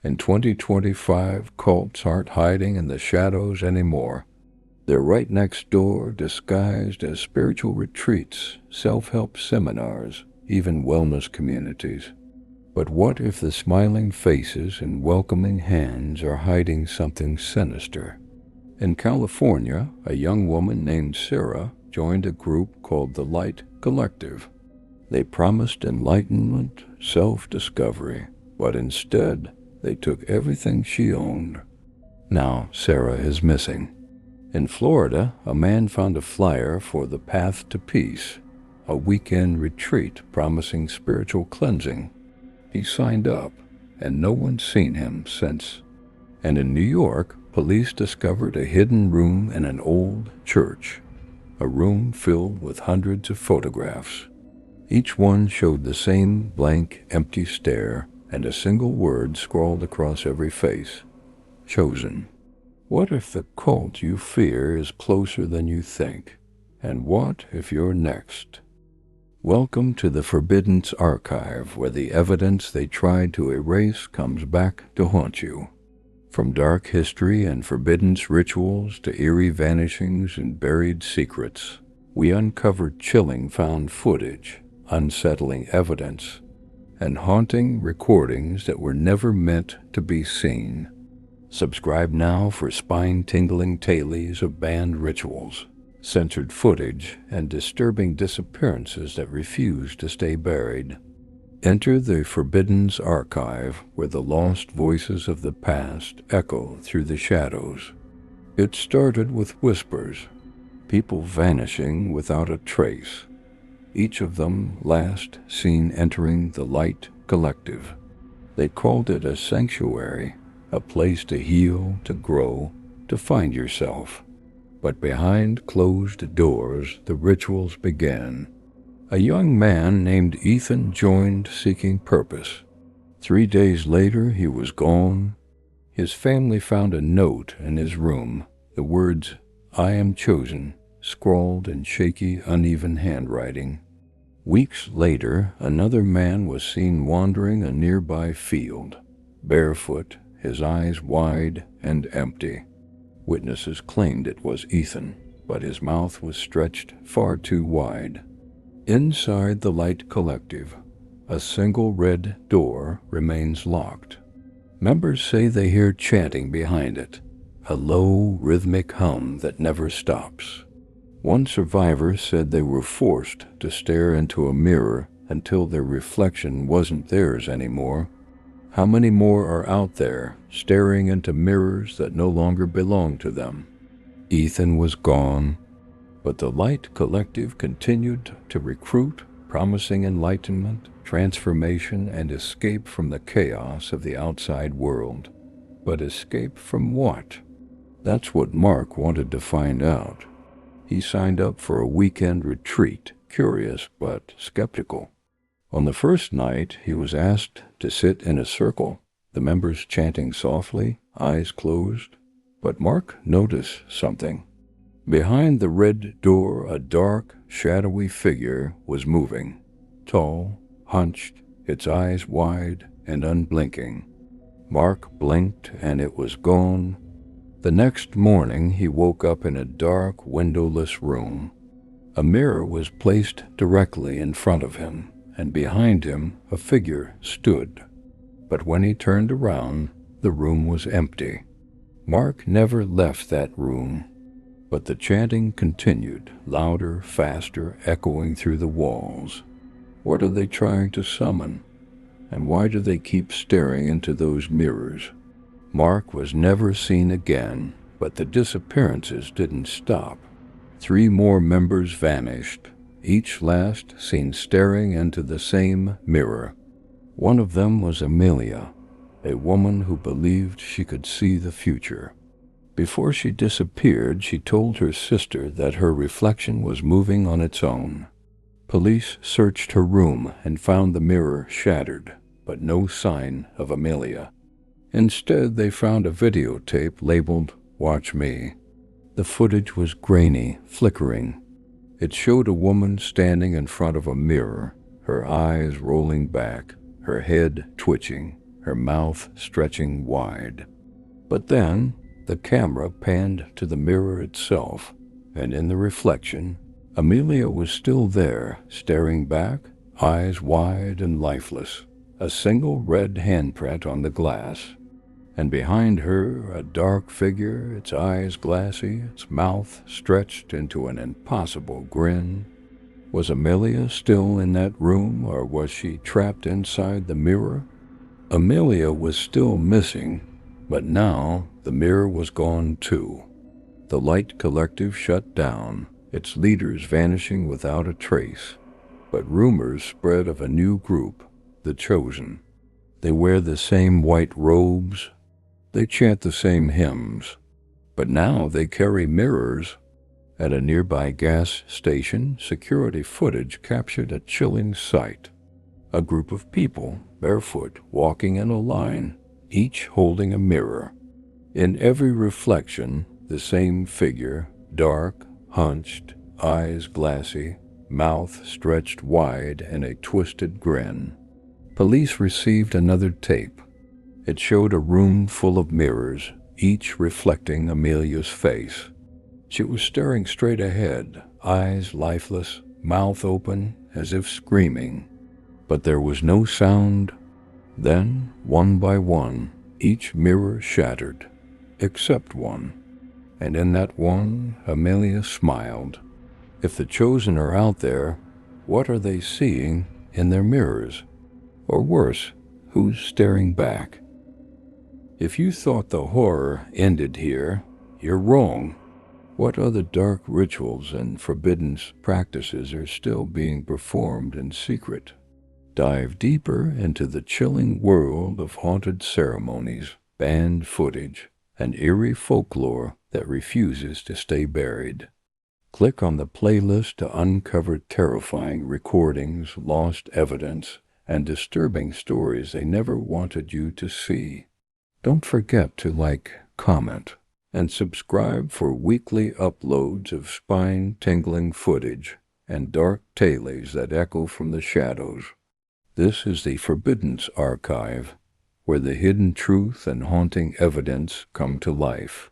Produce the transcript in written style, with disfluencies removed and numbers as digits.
In 2025, cults aren't hiding in the shadows anymore. They're right next door, disguised as spiritual retreats, self-help seminars, even wellness communities. But what if the smiling faces and welcoming hands are hiding something sinister? In California, a young woman named Sarah joined a group called the Light Collective. They promised enlightenment, self-discovery, but instead, they took everything she owned. Now, Sarah is missing. In Florida, a man found a flyer for the Path to Peace, a weekend retreat promising spiritual cleansing. He signed up, and no one's seen him since. And in New York, police discovered a hidden room in an old church, a room filled with hundreds of photographs. Each one showed the same blank, empty stare, and a single word scrawled across every face: chosen. What if the cult you fear is closer than you think? And what if you're next? Welcome to the Forbidden's archive, where the evidence they tried to erase comes back to haunt you. From dark history and Forbidden's rituals to eerie vanishings and buried secrets, we uncovered chilling found footage, unsettling evidence, and haunting recordings that were never meant to be seen. Subscribe now for spine-tingling tales of banned rituals, censored footage, and disturbing disappearances that refuse to stay buried. Enter the Forbidden's archive, where the lost voices of the past echo through the shadows. It started with whispers, people vanishing without a trace, each of them last seen entering the Light Collective. They called it a sanctuary, a place to heal, to grow, to find yourself. But behind closed doors, the rituals began. A young man named Ethan joined seeking purpose. 3 days later, he was gone. His family found a note in his room, the words, "I am chosen," scrawled in shaky, uneven handwriting. Weeks later, another man was seen wandering a nearby field, barefoot, his eyes wide and empty. Witnesses claimed it was Ethan, but his mouth was stretched far too wide. Inside the Light Collective, a single red door remains locked. Members say they hear chanting behind it, a low, rhythmic hum that never stops. One survivor said they were forced to stare into a mirror until their reflection wasn't theirs anymore. How many more are out there, staring into mirrors that no longer belong to them? Ethan was gone, but the Light Collective continued to recruit, promising enlightenment, transformation, and escape from the chaos of the outside world. But escape from what? That's what Mark wanted to find out. He signed up for a weekend retreat, curious but skeptical. On the first night, he was asked to sit in a circle, the members chanting softly, eyes closed. But Mark noticed something. Behind the red door, a dark, shadowy figure was moving, tall, hunched, its eyes wide and unblinking. Mark blinked and it was gone. The next morning, he woke up in a dark, windowless room. A mirror was placed directly in front of him, and behind him a figure stood. But when he turned around, the room was empty. Mark never left that room, but the chanting continued, louder, faster, echoing through the walls. What are they trying to summon? And why do they keep staring into those mirrors? Mark was never seen again, but the disappearances didn't stop. 3 more members vanished, each last seen staring into the same mirror. One of them was Amelia, a woman who believed she could see the future. Before she disappeared, she told her sister that her reflection was moving on its own. Police searched her room and found the mirror shattered, but no sign of Amelia. Instead, they found a videotape labeled, "Watch Me." The footage was grainy, flickering. It showed a woman standing in front of a mirror, her eyes rolling back, her head twitching, her mouth stretching wide. But then the camera panned to the mirror itself, and in the reflection, Amelia was still there, staring back, eyes wide and lifeless, a single red handprint on the glass. And behind her, a dark figure, its eyes glassy, its mouth stretched into an impossible grin. Was Amelia still in that room, or was she trapped inside the mirror? Amelia was still missing, but now the mirror was gone too. The Light Collective shut down, its leaders vanishing without a trace. But rumors spread of a new group, the Chosen. They wear the same white robes, they chant the same hymns, but now they carry mirrors. At a nearby gas station, security footage captured a chilling sight. A group of people, barefoot, walking in a line, each holding a mirror. In every reflection, the same figure, dark, hunched, eyes glassy, mouth stretched wide in a twisted grin. Police received another tape. It showed a room full of mirrors, each reflecting Amelia's face. She was staring straight ahead, eyes lifeless, mouth open, as if screaming. But there was no sound. Then, one by one, each mirror shattered, except one. And in that one, Amelia smiled. If the Chosen are out there, what are they seeing in their mirrors? Or worse, who's staring back? If you thought the horror ended here, you're wrong. What other dark rituals and forbidden practices are still being performed in secret? Dive deeper into the chilling world of haunted ceremonies, banned footage, and eerie folklore that refuses to stay buried. Click on the playlist to uncover terrifying recordings, lost evidence, and disturbing stories they never wanted you to see. Don't forget to like, comment, and subscribe for weekly uploads of spine-tingling footage and dark tales that echo from the shadows. This is the Forbidden's Archive, where the hidden truth and haunting evidence come to life.